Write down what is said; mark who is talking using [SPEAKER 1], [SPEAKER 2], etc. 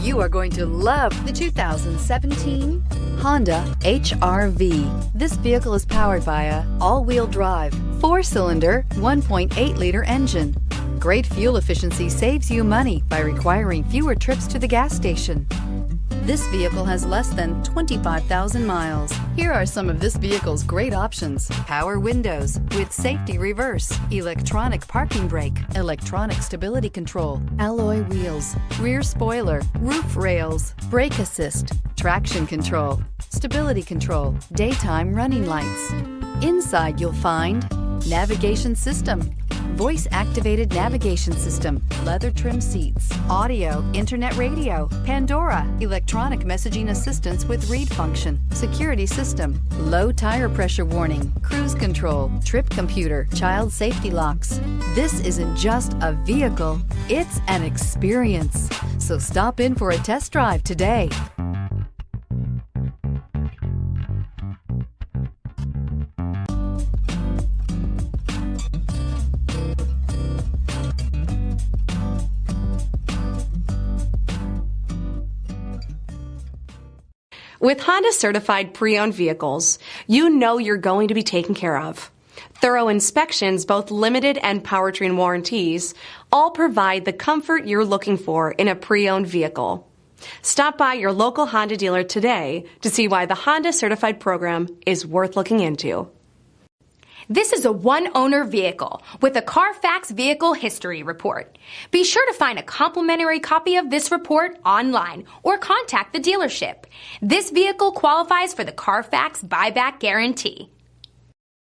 [SPEAKER 1] You are going to love the 2017 Honda HR-V. This vehicle is powered by a all-wheel drive, 4-cylinder, 1.8-liter engine. Great fuel efficiency saves you money by requiring fewer trips to the gas station. This vehicle has less than 25,000 miles. Here are some of this vehicle's great options: power windows with safety reverse, electronic parking brake, electronic stability control, alloy wheels, rear spoiler, roof rails, brake assist, traction control, stability control, daytime running lights. Inside you'll find navigation system, voice-activated navigation system, leather trim seats, audio, internet radio, Pandora, electronic messaging assistance with read function, security system, low tire pressure warning, cruise control, trip computer, child safety locks. This isn't just a vehicle, it's an experience. So stop in for a test drive today.
[SPEAKER 2] With Honda certified pre-owned vehicles, you know you're going to be taken care of. Thorough inspections, both limited and powertrain warranties, all provide the comfort you're looking for in a pre-owned vehicle. Stop by your local Honda dealer today to see why the Honda certified program is worth looking into.
[SPEAKER 3] This is a one-owner vehicle with a Carfax Vehicle History Report. Be sure to find a complimentary copy of this report online or contact the dealership. This vehicle qualifies for the Carfax Buyback Guarantee.